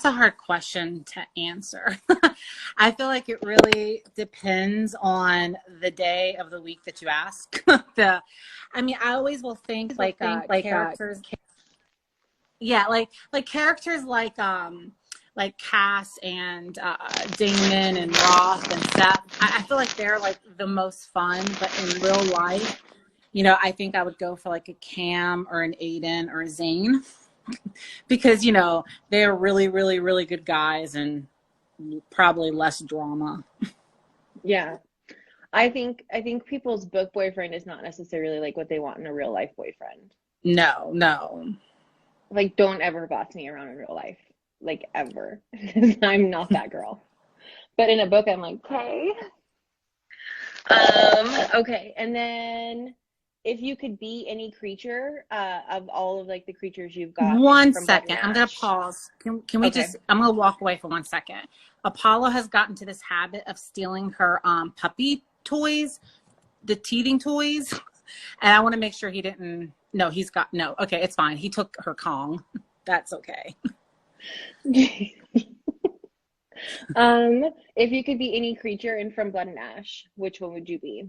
a hard question to answer. I feel like it really depends on the day of the week that you ask. I always will think characters. Yeah, like characters like Cass and Damon and Roth and Seth. I feel like they're like the most fun, but in real life, I think I would go for like a Cam or an Aiden or a Zane. Because, they're really, really, really good guys and probably less drama. Yeah. I think people's book boyfriend is not necessarily like what they want in a real life boyfriend. No. Like, don't ever boss me around in real life. Like, ever. I'm not that girl. But in a book, I'm like, okay. Okay. And then if you could be any creature of all of like the creatures you've got. One second. I'm going to pause. Can we I'm going to walk away for 1 second. Apollo has gotten to this habit of stealing her puppy toys, the teething toys. And I want to make sure he didn't. No, okay, it's fine. He took her Kong. That's okay. If you could be any creature in From Blood and Ash, which one would you be?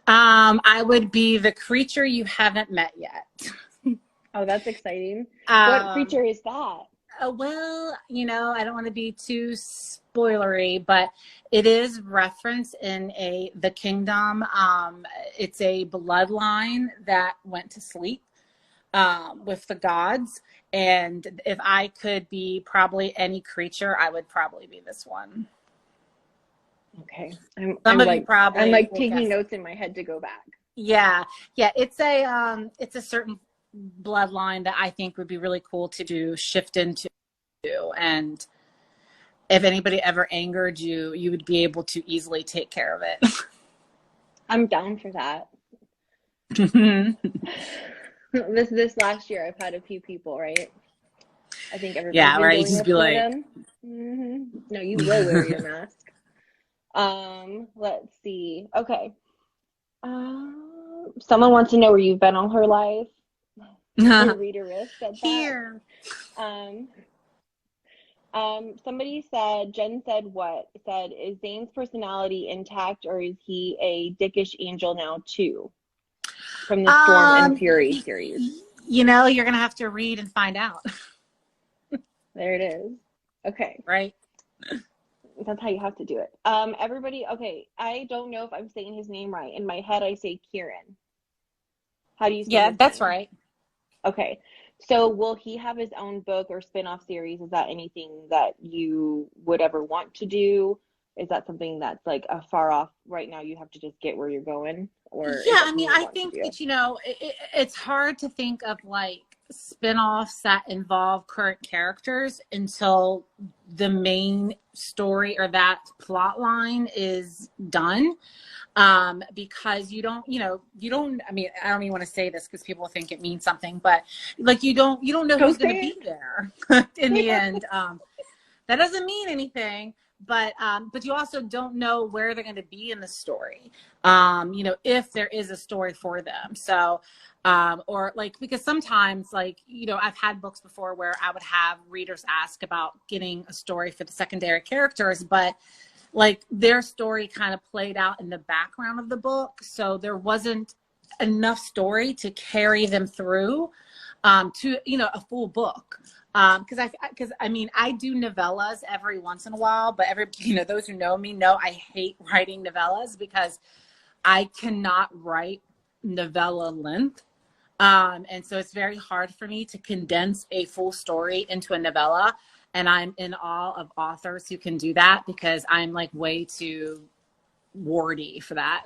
I would be the creature you haven't met yet. Oh, that's exciting. What creature is that? Well, I don't want to be too spoilery, but it is referenced in the kingdom. It's a bloodline that went to sleep with the gods. And if I could be probably any creature, I would probably be this one. Okay. I'm like taking notes in my head to go back. Yeah. It's a certain bloodline that I think would be really cool to shift into. And if anybody ever angered you, you would be able to easily take care of it. I'm down for that. This last year, I've had a few people, right? I think everybody's been right. Just be like, mm-hmm. No, you will wear your mask. Let's see. Okay. Someone wants to know where you've been all her life. Reader Risk said that. Here. Somebody said, Jen said what? Said, is Zane's personality intact or is he a dickish angel now too? From the Storm and Fury series. You're going to have to read and find out. There it is. Okay. Right. That's how you have to do it. Everybody, okay. I don't know if I'm saying his name right. In my head, I say Kieran. How do you say Yeah, that's name? Right. Okay. So will he have his own book or spin-off series? Is that anything that you would ever want to do? Is that something that's like a far off right now? You have to just get where you're going? Or yeah, I think that, it's hard to think of like spin-offs that involve current characters until the main story or that plot line is done. Because I don't even want to say this because people think it means something, but like, you don't know who's going to be there in the end. That doesn't mean anything, but you also don't know where they're going to be in the story. If there is a story for them. So, or like, because sometimes I've had books before where I would have readers ask about getting a story for the secondary characters, but like their story kind of played out in the background of the book. So there wasn't enough story to carry them through to, a full book. Because I do novellas every once in a while, but those who know me know I hate writing novellas because I cannot write novella length. And so it's very hard for me to condense a full story into a novella. And I'm in awe of authors who can do that because I'm like way too wordy for that.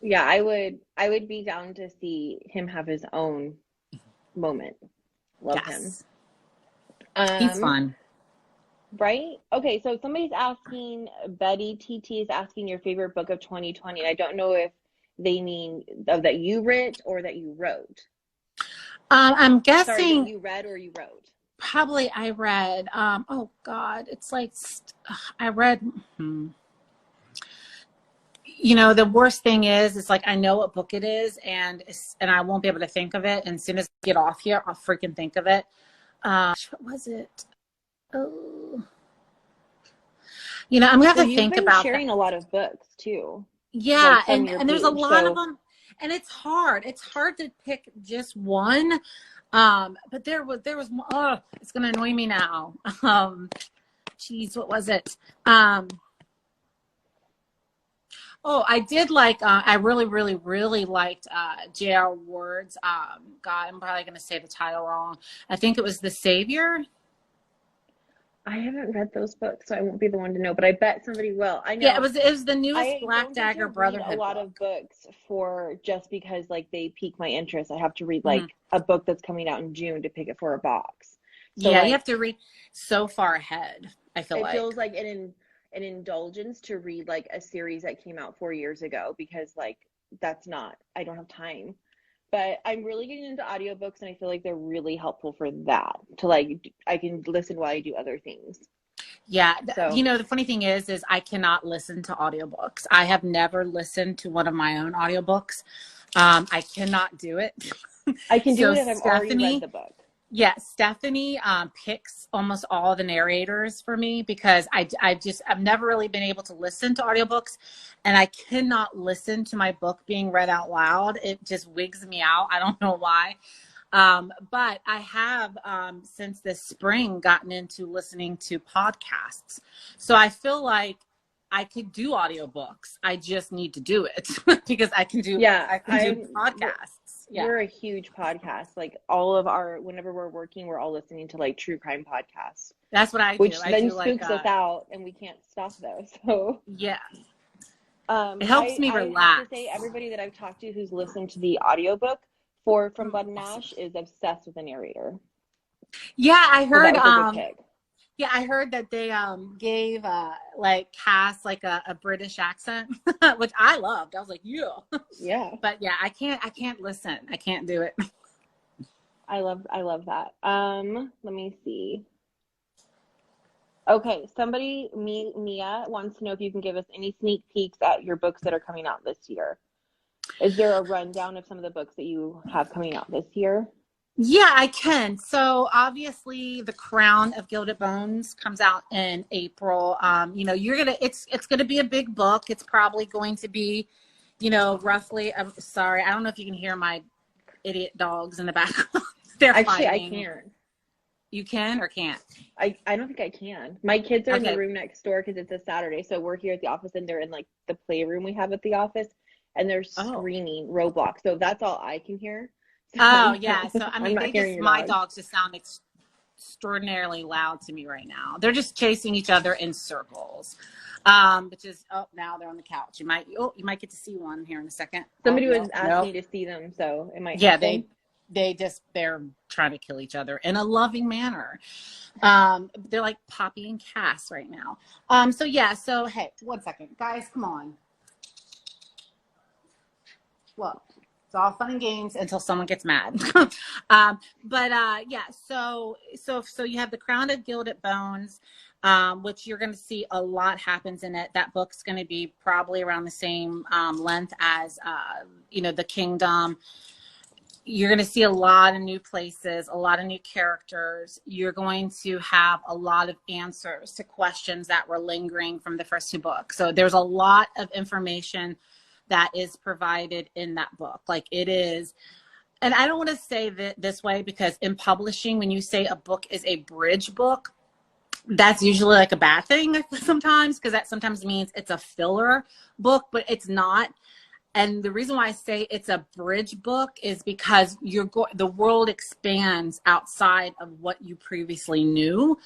Yeah, I would be down to see him have his own moment. Love him. He's fun. Right? Okay, so somebody's asking, Betty TT is asking your favorite book of 2020. I don't know if they mean that you writ or that you wrote. I'm guessing. Sorry, that you read or you wrote? Probably I read. Oh God, it's like I read. The worst thing is, it's like I know what book it is, and I won't be able to think of it. And as soon as I get off here, I'll freaking think of it. what was it? Oh, you know, I'm gonna have Well, to you've think been about that. sharing a lot of books too, like Yeah, from your and there's a page. lot of So them, and it's hard. It's hard to pick just one. But there was oh, it's gonna annoy me now. Geez, what was it? Um, oh, I did like. I really, really, really liked J.R. Ward's. God, I'm probably gonna say the title wrong. I think it was The Savior. I haven't read those books, so I won't be the one to know, but I bet somebody will. I Yeah, know it was the newest I Black don't get to Dagger read a Brotherhood lot of book. books for just because like they pique my interest. I have to read Mhm. like a book that's coming out in June to pick it for a box. So Yeah, you like have to read so far ahead, I feel it like. feels like an indulgence to read like a series that came out 4 years ago because like that's not I don't have time. But I'm really getting into audiobooks and I feel like they're really helpful for that. To like I can listen while I do other things. Yeah, you So know, the funny thing is I cannot listen to audiobooks. I have never listened to one of my own audiobooks. I cannot do it. I can do So it if I've already read the book. Yeah, Stephanie picks almost all the narrators for me because I've never really been able to listen to audiobooks, and I cannot listen to my book being read out loud. It just wigs me out. I don't know why. But I have, since this spring, gotten into listening to podcasts. So I feel like I could do audiobooks. I just need to do it because Yeah, I can do podcasts. Yeah. we're a huge podcast. Like all of our, whenever we're working, we're all listening to like true crime podcasts, That's what I do. which I then do like, spooks us out and we can't stop those. So, yeah, it helps me I have to say, relax. everybody that I've talked to who's listened to the audiobook for From Oh, Bud and awesome. Ash is obsessed with the narrator. Yeah, So that was a good pick. yeah, I heard that they gave like cast like a British accent, which I loved. I was like, yeah. Yeah, But yeah, I can't listen. I can't do it. I love that. Let me see. Okay, Mia wants to know if you can give us any sneak peeks at your books that are coming out this year. Is there a rundown of some of the books that you have coming out this year? Yeah, I can. So obviously, The Crown of Gilded Bones comes out in April. You know, it's gonna be a big book. It's probably going to be, you know, roughly. I'm sorry, I don't know if you can hear my idiot dogs in the background. They're Actually, I fighting. can't. You can or can't? I don't think I can. My kids are in the Okay. room next door because it's a Saturday, so we're here at the office and they're in like the playroom we have at the office and they're Oh. screaming Roblox. So that's all I can hear. So Oh yeah. So I I'm mean, not hearing your my dogs. dogs just sound extraordinarily loud to me right now. They're just chasing each other in circles. Which is now they're on the couch. You might get to see one here in a second. Oh Somebody no, was asking no. me to see them, so it might Yeah, happen. they're trying to kill each other in a loving manner. They're like Poppy and Cass right now. So yeah, so hey, 1 second. Guys, come on. Well, it's all fun and games until someone gets mad. Yeah, so you have The Crown of Gilded Bones, which you're going to see a lot happens in it. That book's going to be probably around the same length as you know, The Kingdom. You're going to see a lot of new places, a lot of new characters. You're going to have a lot of answers to questions that were lingering from the first two books. So there's a lot of information that is provided in that book. Like it is, and I don't want to say that this way because in publishing, when you say a book is a bridge book, that's usually like a bad thing sometimes, because that sometimes means it's a filler book, but it's not. And the reason why I say it's a bridge book is because the world expands outside of what you previously knew,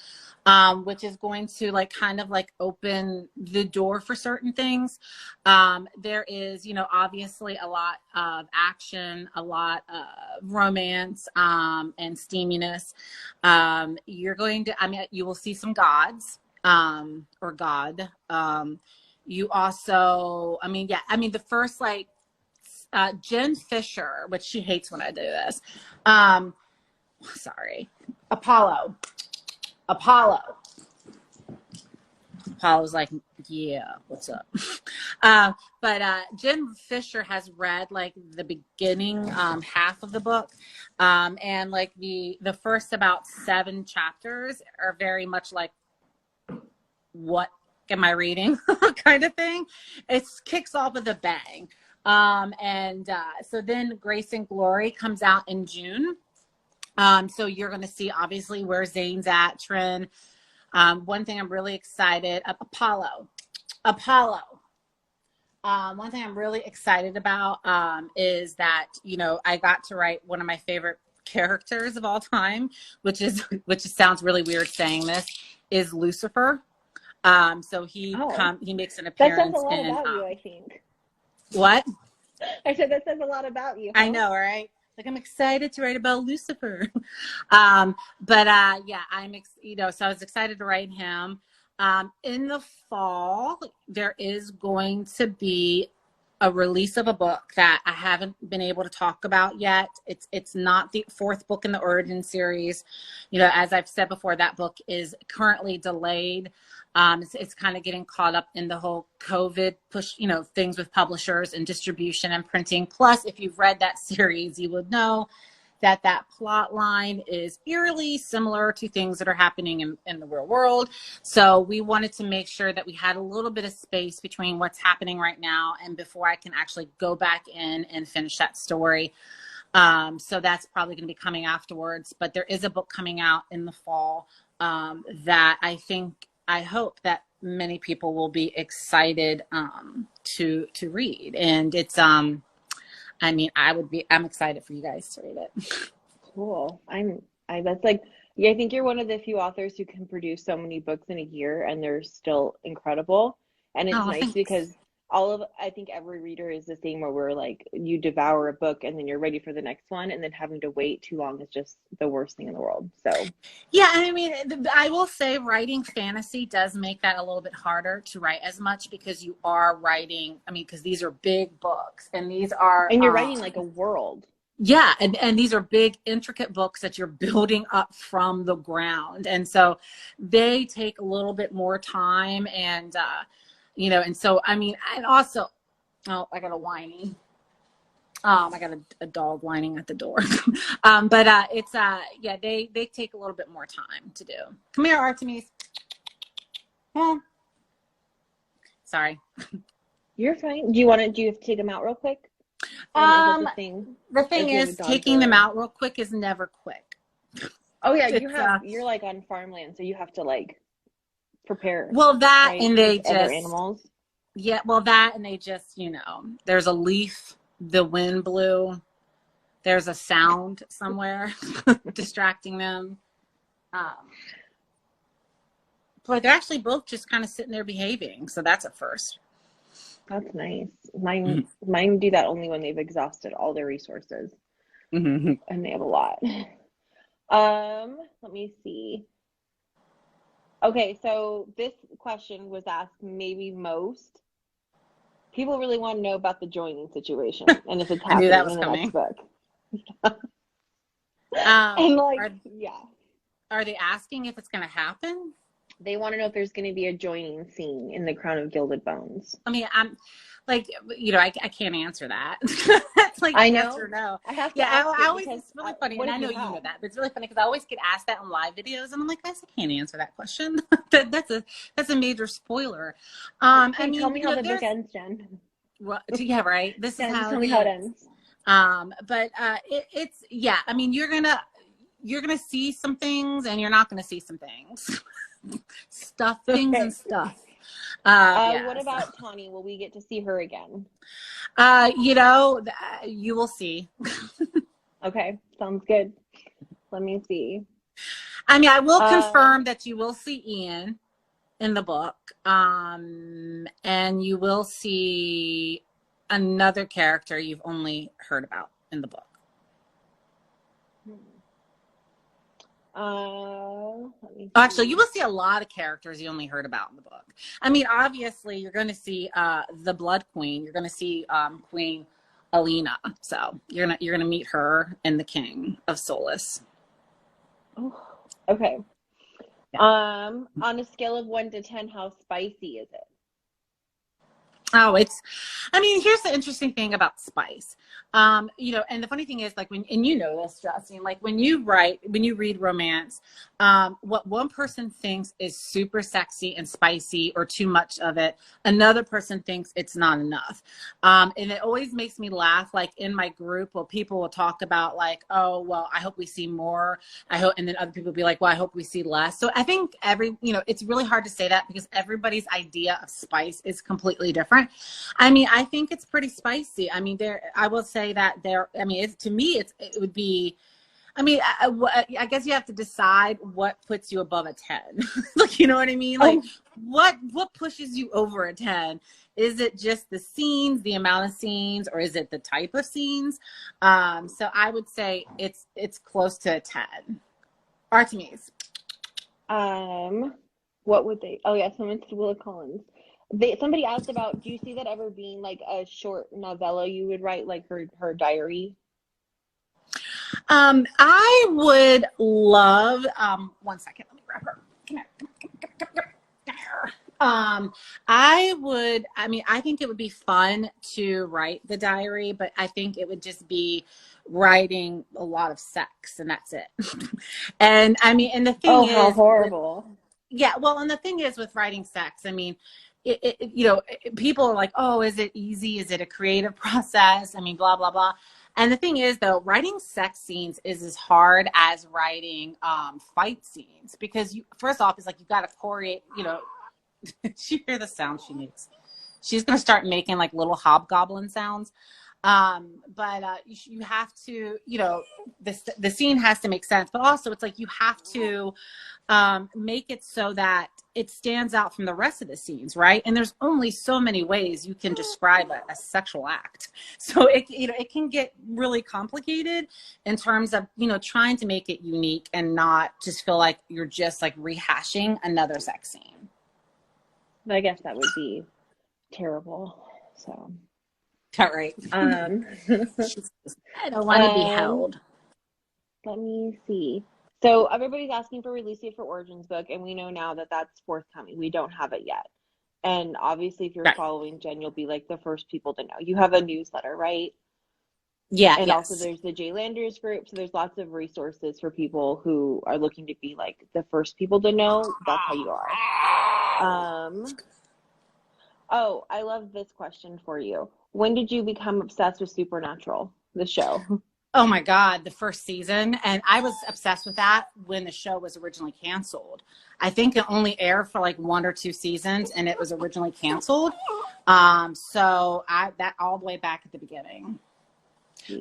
which is going to like kind of like open the door for certain things. There is, you know, obviously a lot of action, a lot of romance, and steaminess. You will see some gods, or God. You also, the first like Jen Fisher, which she hates when I do this. Sorry, Apollo. Apollo's like, yeah, what's up? But Jen Fisher has read like the beginning half of the book, and like the first about 7 chapters are very much like, what am I reading kind of thing. It kicks off with a bang. And so then Grace and Glory comes out in June. So you're going to see obviously where Zane's at, Trin. One thing I'm really excited Apollo. One thing I'm really excited about is that, you know, I got to write one of my favorite characters of all time, which sounds really weird saying this, is Lucifer. So he makes an That says appearance a lot in about you, I think. what? I said that says a lot about you. Huh? I know, right? Like, I'm excited to write about Lucifer. Yeah, so I was excited to write him. In the fall, there is going to be a release of a book that I haven't been able to talk about yet. It's not the 4th book in the Origin series. You know, as I've said before, that book is currently delayed. It's kind of getting caught up in the whole COVID push, you know, things with publishers and distribution and printing. Plus, if you've read that series, you would know that that plot line is eerily similar to things that are happening in the real world. So we wanted to make sure that we had a little bit of space between what's happening right now and before I can actually go back in and finish that story. So that's probably going to be coming afterwards. But there is a book coming out in the fall that I hope that many people will be excited to read. And it's I'm excited for you guys to read it. Cool. That's like, yeah, I think you're one of the few authors who can produce so many books in a year and they're still incredible. And it's nice Thanks. because I think every reader is the same, where we're like, you devour a book and then you're ready for the next one, and then having to wait too long is just the worst thing in the world. So yeah, I mean, I will say writing fantasy does make that a little bit harder to write as much, because you are writing, because these are big books and you're writing like a world. Yeah, and these are big, intricate books that you're building up from the ground. And so they take a little bit more time. And, and so, and also, I got a whiny. I got a dog whining at the door. They take a little bit more time to do. Come here, Artemis. Oh, sorry. You're fine. Do you have to take them out real quick? The thing is, taking them out real quick is never quick. Oh yeah, you're like on farmland, so you have to like prepare. Well, that, right? And they other animals. Yeah, well, that, and they just, there's a leaf, the wind blew, there's a sound somewhere distracting them. But they're actually both just kind of sitting there behaving, so that's a first. That's nice. Mine do that only when they've exhausted all their resources, and they have a lot. Let me see. Okay, so this question was asked maybe most. People really want to know about the joining situation and if it's happening in the next book. And are they asking if it's going to happen? They want to know if there's going to be a joining scene in the Crown of Gilded Bones. I'm like, I can't answer that. That's like I know. Yes or no. I have to. Yeah, I always. It's really funny, and I know you know that, but it's really funny because I always get asked that on live videos, and I'm like, guys, I can't answer that question. That's a major spoiler. Tell me how the book ends, Jen. Well, yeah, right. This is how. Tell me how it ends. It's you're gonna see some things, and you're not gonna see some things. Things and stuff. What about Tawny? Will we get to see her again? You will see. Okay, sounds good. Let me see. I will confirm that you will see Ian in the book, and you will see another character you've only heard about in the book. Actually, you will see a lot of characters you only heard about in the book. Obviously, you're going to see the Blood Queen. You're going to see Queen Alina. So you're gonna meet her and the King of Solace. Oh, okay. Yeah. On a scale of 1 to 10, how spicy is it? Oh, I mean, here's the interesting thing about spice. You know, and the funny thing is, like, and you know this, Justine, like when you read romance, what one person thinks is super sexy and spicy or too much of it, another person thinks it's not enough. And it always makes me laugh, like in my group, where people will talk about like, oh, well, I hope we see more. I hope, and then other people will be like, well, I hope we see less. So I think you know, it's really hard to say that because everybody's idea of spice is completely different. I mean, I think it's pretty spicy. I mean, I will say that I mean, to me, it would be, I mean, I guess you have to decide what puts you above a 10. Like, you know what I mean? Like, what pushes you over a 10? Is it just the scenes, the amount of scenes, or is it the type of scenes? So I would say it's close to a 10. Artemis. What would they? Oh yeah, someone said Willa Collins. Somebody asked about, do you see that ever being like a short novella you would write, like her diary? I would love, one second, let me grab her. Come here. I mean, I think it would be fun to write the diary, but I think it would just be writing a lot of sex and that's it. And I mean, and the thing is, how horrible. yeah, well, and the thing is with writing sex, I mean, you know, people are like, oh, is it easy? Is it a creative process? I mean, blah, blah, blah. And the thing is, though, writing sex scenes is as hard as writing fight scenes because first off, it's like you got to choreograph, you know, she hear the sound she makes. She's going to start making like little hobgoblin sounds. But you have to, you know, the scene has to make sense, but also it's like you have to make it so that it stands out from the rest of the scenes, right? And there's only so many ways you can describe a sexual act. So you know, it can get really complicated in terms of, you know, trying to make it unique and not just feel like you're just like rehashing another sex scene. I guess that would be terrible. So. All right. I don't want to be held. Let me see. So everybody's asking for release date for Origins book, and we know now that that's forthcoming. We don't have it yet. And obviously, if you're following Jen, you'll be like the first people to know. You have a newsletter, right? Yeah. And yes. also there's the J Landers group. So there's lots of resources for people who are looking to be like the first people to know. That's how you are. Oh, I love this question for you. When did you become obsessed with Supernatural, the show? Oh my God, the first season. And I was obsessed with that when the show was originally canceled. I think it only aired for like 1 or 2 seasons and it was originally canceled. So that all the way back at the beginning.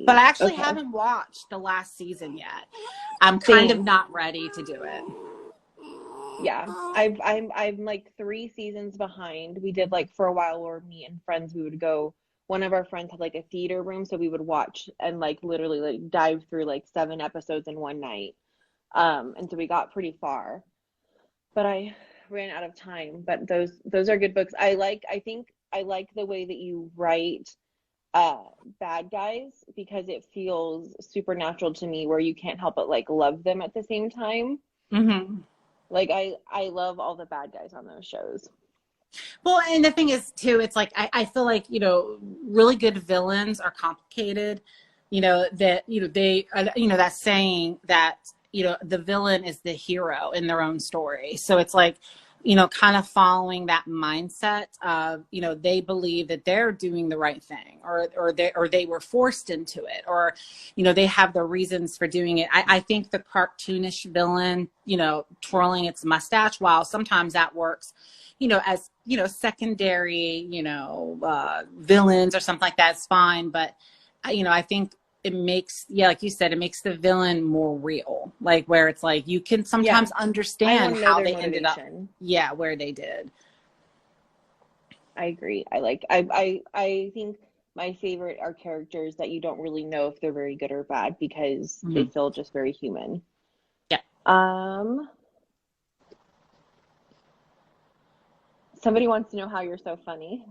But I actually haven't watched the last season yet. I'm kind of not ready to do it. Yeah, I'm like 3 seasons behind. We did like for a while where me and friends, we would go, one of our friends had like a theater room, so we would watch and like literally like dive through like 7 episodes in one night. And so we got pretty far, but I ran out of time. But those are good books. I think I like the way that you write bad guys because it feels supernatural to me where you can't help but like love them at the same time. Mm-hmm. Like I love all the bad guys on those shows. Well, and the thing is too, it's like I feel like, you know, really good villains are complicated. You know, that, you know, they, you know, that saying that, you know, the villain is the hero in their own story. So it's like, you know, kind of following that mindset of, you know, they believe that they're doing the right thing or they were forced into it, or, you know, they have their reasons for doing it. I think the cartoonish villain, you know, twirling its mustache, while sometimes that works, you know, as, you know, secondary, you know, villains or something like that, it's fine. But, you know, I think it makes, yeah, like you said, it makes the villain more real, like where it's like you can sometimes understand how they ended up, yeah, where they did. I agree. I think my favorite are characters that you don't really know if they're very good or bad because they feel just very human. Yeah. Somebody wants to know how you're so funny.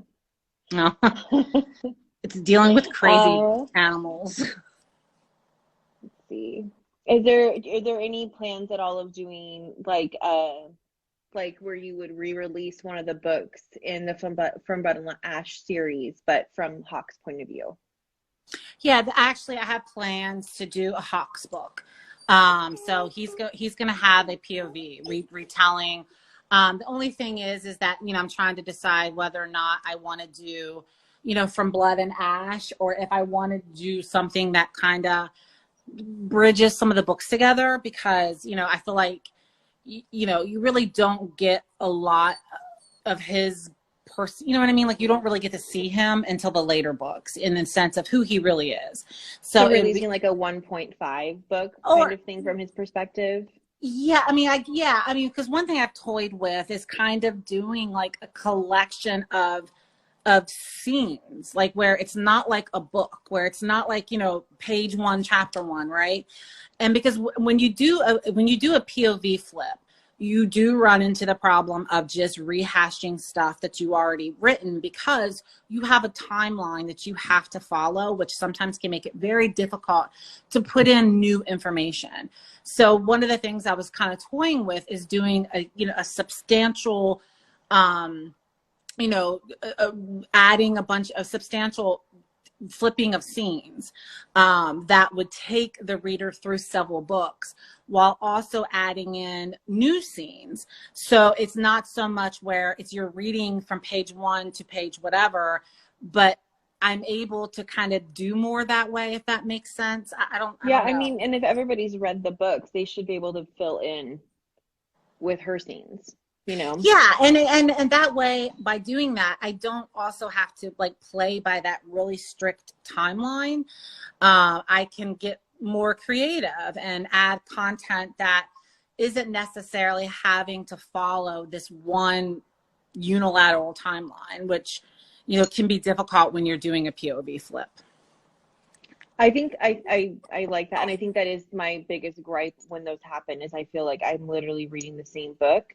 No. It's dealing with crazy animals. Let's see. Are there any plans at all of doing like like where you would re-release one of the books in the From Blood and Ash series, but from Hawk's point of view. Yeah, actually, I have plans to do a Hawks book. So he's going to have a POV retelling. The only thing is that, you know, I'm trying to decide whether or not I want to do, you know, From Blood and Ash, or if I want to do something that kind of bridges some of the books together, because, you know, I feel like, you know, you really don't get a lot of his person, you know what I mean? Like, you don't really get to see him until the later books in the sense of who he really is. So releasing like a 1.5 book kind of thing from his perspective. Yeah, I mean, because one thing I've toyed with is kind of doing like a collection of scenes, like where it's not like a book, where it's not like, you know, page 1, chapter 1, right? And because when you do a POV flip, you do run into the problem of just rehashing stuff that you already written, because you have a timeline that you have to follow, which sometimes can make it very difficult to put in new information. So one of the things I was kind of toying with is doing a substantial, adding a bunch of substantial flipping of scenes that would take the reader through several books, while also adding in new scenes. So it's not so much where it's you're reading from page 1 to page whatever, but I'm able to kind of do more that way, if that makes sense. I don't know. I mean, and if everybody's read the books, they should be able to fill in with her scenes. You know? Yeah, and that way, by doing that, I don't also have to like play by that really strict timeline. I can get more creative and add content that isn't necessarily having to follow this one unilateral timeline, which, you know, can be difficult when you're doing a POV flip. I think I like that, and I think that is my biggest gripe when those happen, is I feel like I'm literally reading the same book.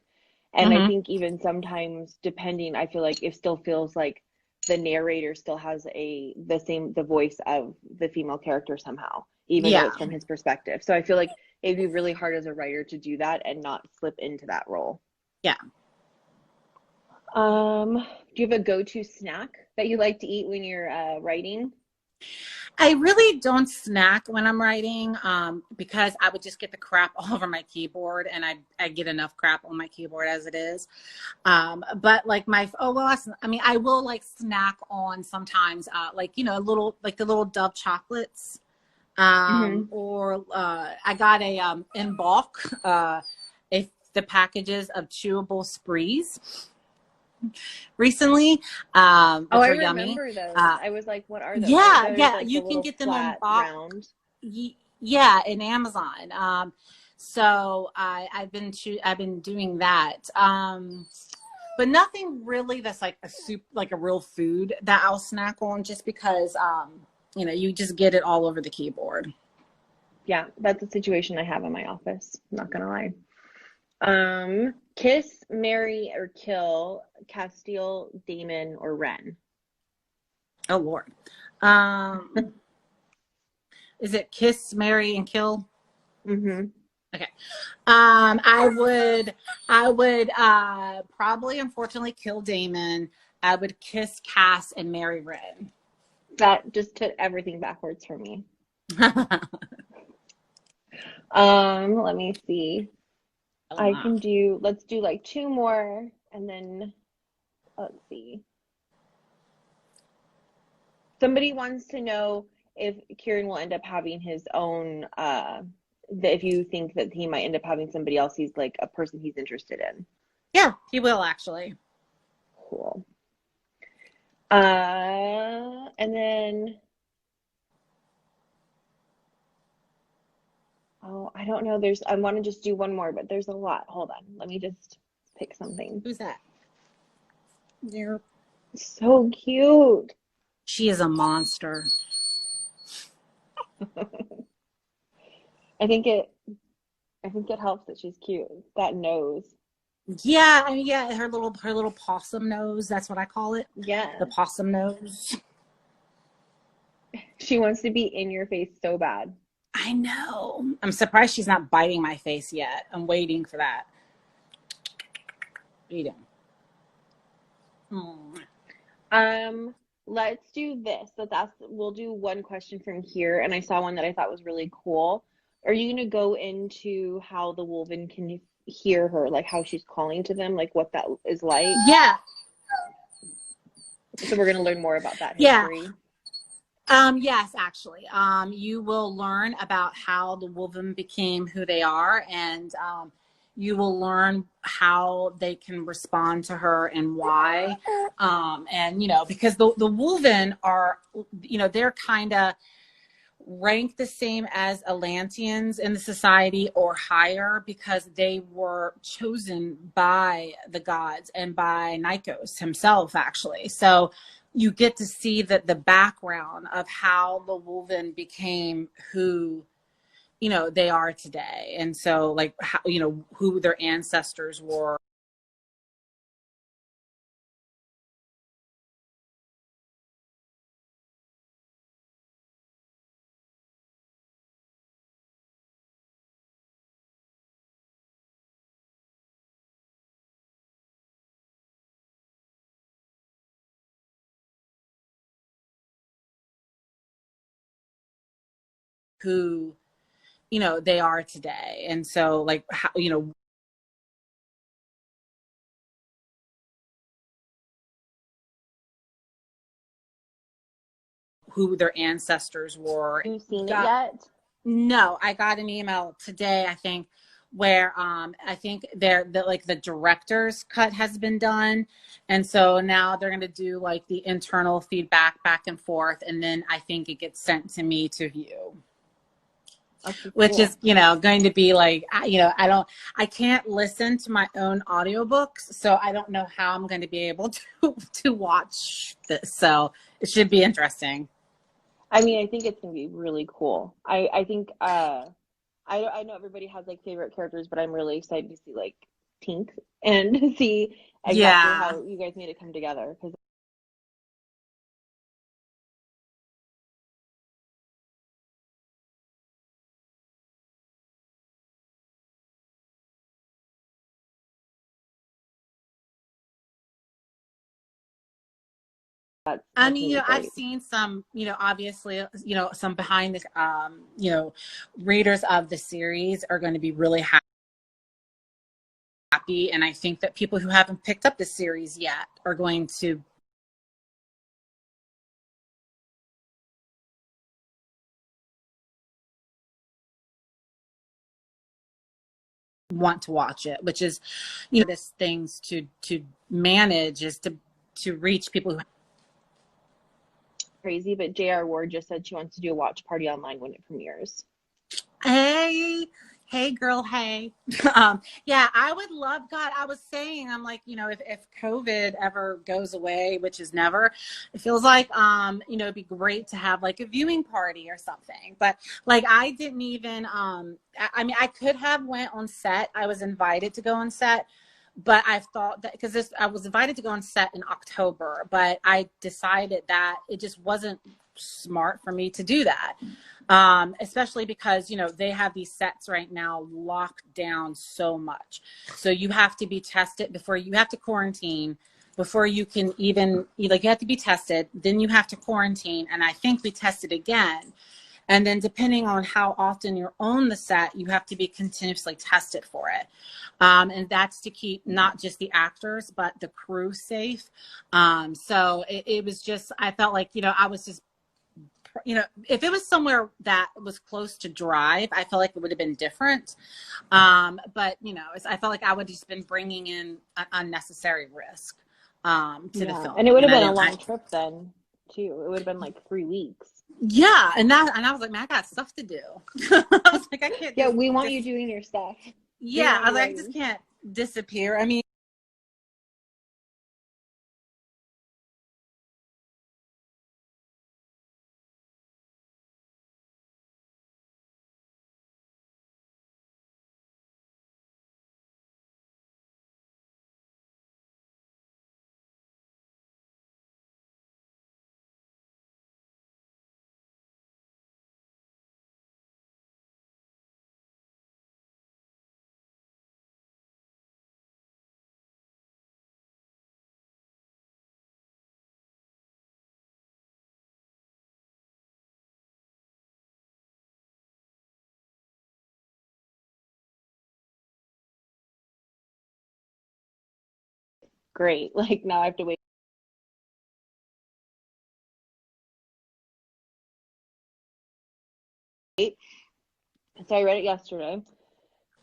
And I think even sometimes, depending, I feel like it still feels like the narrator still has the voice of the female character somehow, even though it's from his perspective. So I feel like it'd be really hard as a writer to do that and not slip into that role. Yeah. Do you have a go-to snack that you like to eat when you're writing? I really don't snack when I'm writing, because I would just get the crap all over my keyboard, and I get enough crap on my keyboard as it is. But like I will like snack on sometimes, like, you know, the little Dove chocolates, or I got a in bulk the packages of chewable sprees recently, I yummy. remember those. I was like, what are those? Yeah, like you can get them on round. Yeah, in Amazon. So I've been doing that. But nothing really that's like a real food that I'll snack on, just because you know, you just get it all over the keyboard. Yeah, that's a situation I have in my office. I'm not gonna lie. Kiss, marry, or kill Castile, Damon, or Ren? Oh Lord. Is it kiss, marry, and kill? Okay. I would probably, unfortunately, kill Damon. I would kiss Cass and marry Ren. That just took everything backwards for me. Let me see. Let's do like 2 more, and then let's see. Somebody wants to know if Kieran will end up having his own, if you think that he might end up having somebody else he's like a person he's interested in. Yeah, he will actually. Cool. And then, I don't know. I want to just do one more, but there's a lot. Hold on. Let me just pick something. Who's that? You're so cute. She is a monster. I think it helps that she's cute. That nose. Yeah, I mean, yeah, her little possum nose. That's what I call it. Yeah. The possum nose. She wants to be in your face so bad. I know. I'm surprised she's not biting my face yet. I'm waiting for that. Eating. Mm. Let's do this. We'll do one question from here, and I saw one that I thought was really cool. Are you gonna go into how the Wolven can hear her, like how she's calling to them, like what that is like? Yeah. So we're gonna learn more about that Yeah. history. Yes, actually. You will learn about how the Wolven became who they are, and you will learn how they can respond to her and why. And, because the Wolven are, they're kind of ranked the same as Atlanteans in the society or higher because they were chosen by the gods and by Nikos himself, actually. So you get to see the background of how the Wolven became who they are today, and so like how, who their ancestors were. Who they are today, and so like how who their ancestors were. Have you seen it yet? No, I got an email today, I think, where I think like the director's cut has been done, and so now they're going to do like the internal feedback back and forth, and then I think it gets sent to me to view. Okay, Which cool. is going to be like, I can't listen to my own audiobooks, so I don't know how I'm going to be able to watch this. So it should be interesting. I mean, I think it's gonna be really cool. I think I know everybody has like favorite characters, but I'm really excited to see like Tink and see exactly Yeah. how you guys made it come together because I that's mean, gonna be I've great. seen some, obviously, some behind the, readers of the series are going to be really happy. And I think that people who haven't picked up the series yet are going to want to watch it, which is, this things to manage is to reach people who. Crazy, but J.R. Ward just said she wants to do a watch party online when it premieres. Hey girl, hey. Yeah, I would love, God, I was saying, I'm like, if COVID ever goes away, which is never, it feels like it'd be great to have like a viewing party or something. But like I didn't even I mean I could have went on set. I was invited to go on set, but I thought that because I was invited to go on set in October, but I decided that it just wasn't smart for me to do that. Especially because they have these sets right now locked down so much, so you have to be tested before you have to quarantine before you can even like you have to be tested, then you have to quarantine, and I think we tested again, and then depending on how often you're on the set you have to be continuously tested for it, and that's to keep not just the actors but the crew safe. So it was just, I felt like I was just, if it was somewhere that was close to drive, I felt like it would have been different. But I felt like I would have just been bringing in an unnecessary risk to the film. And it would have been a long trip then too. It would have been like 3 weeks. Yeah, and I was like, man, I got stuff to do. I was like, I can't. Yeah, we want you doing your stuff. Yeah, I was like, I just can't disappear. I mean. great. Like now I have to wait. So I read it yesterday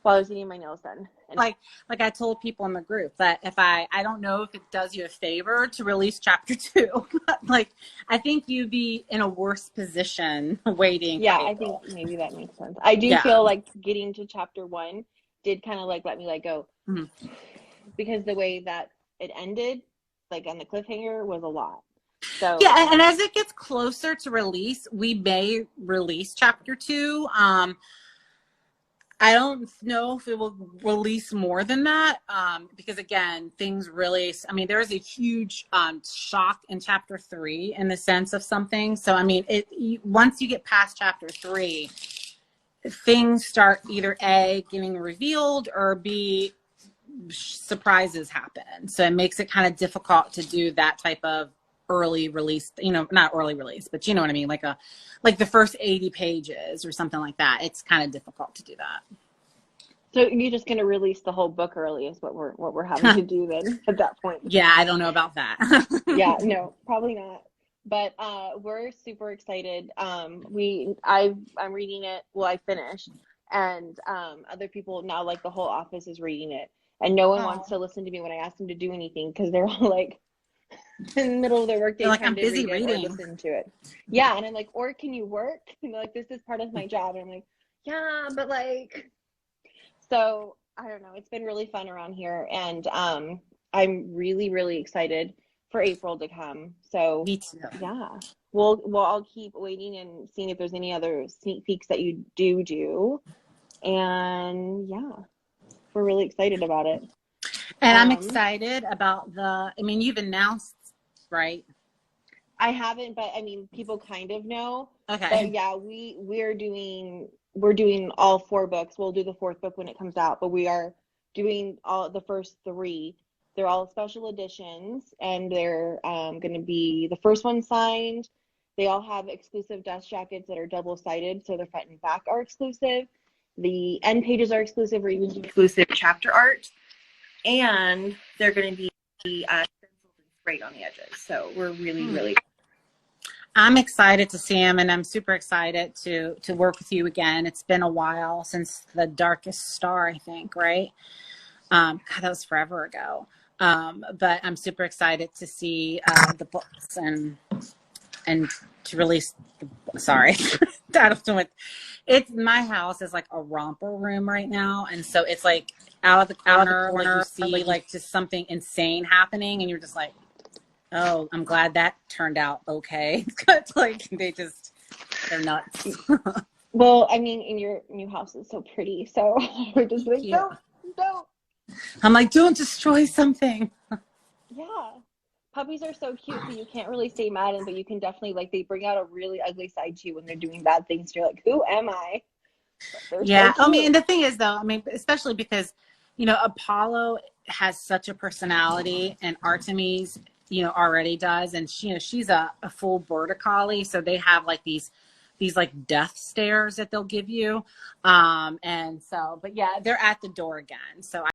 while I was getting my nails done. And like I told people in the group that if I don't know if it does you a favor to release chapter 2. Like I think you'd be in a worse position waiting yeah, for I think April. maybe that makes sense. I do Yeah. feel like getting to chapter 1 did kind of like let me like go Mm-hmm. because the way that it ended, like on the cliffhanger, was a lot. So Yeah, and as it gets closer to release, we may release chapter 2. I don't know if it will release more than that, because again, things really, I mean, there is a huge shock in chapter 3 in the sense of something. So, I mean, once you get past chapter 3, things start either A, getting revealed, or B, surprises happen. So it makes it kind of difficult to do that type of early release, not early release, but you know what I mean? Like the first 80 pages or something like that. It's kind of difficult to do so you're just gonna release the whole book early is what we're having to that. do then at that point. Yeah, I don't know about that. Yeah, no, probably not. But we're super excited. I'm reading it. Well, I finished, and other people now, like the whole office is reading it, and no one wants Oh, to listen to me when I ask them to do anything because they're all like in the middle of their they're workday like, I'm trying to busy read it or reading. listen to it. Yeah, and I'm like, or can you work? And they're like, this is part of my job, and I'm like, yeah, but like, so I don't know. It's been really fun around here, and I'm really, really excited for April to come. So Me too. yeah, we'll all keep waiting and seeing if there's any other sneak peeks that you do. And yeah, we're really excited about it. And I'm Um, excited about I mean, you've announced, right? I haven't, but I mean, people kind of know. But Okay. yeah, we're doing all 4 books. We'll do the 4th book when it comes out, but we are doing all the first 3. They're all special editions, and they're going to be the first one signed. They all have exclusive dust jackets that are double-sided, so the front and back are exclusive. The end pages are exclusive, or even exclusive chapter art, and they're going to be stenciled and sprayed on the edges. So we're really, really. I'm excited to see him, and I'm super excited to work with you again. It's been a while since The Darkest Star, I think, right? God, that was forever ago. But I'm super excited to see the books and to release. Sorry, I don't know what. It's my house is like a romper room right now, and so it's like out of the corner, like you see like just something insane happening, and you're just like, oh, I'm glad that turned out okay. Like they're nuts. Well, I mean, in your new house is so pretty, so we're just like, Yeah. don't. I'm like, don't destroy something. Yeah. Puppies are so cute, so you can't really stay mad, but you can definitely, like, they bring out a really ugly side to you when they're doing bad things. You're like, who am I? But they're so Yeah. I cute. mean, and the thing is, though, I mean, especially because, Apollo has such a personality, and Artemis, already does. And she's a full border collie. So they have like these like death stares that they'll give you. And so, but yeah, they're at the door again. So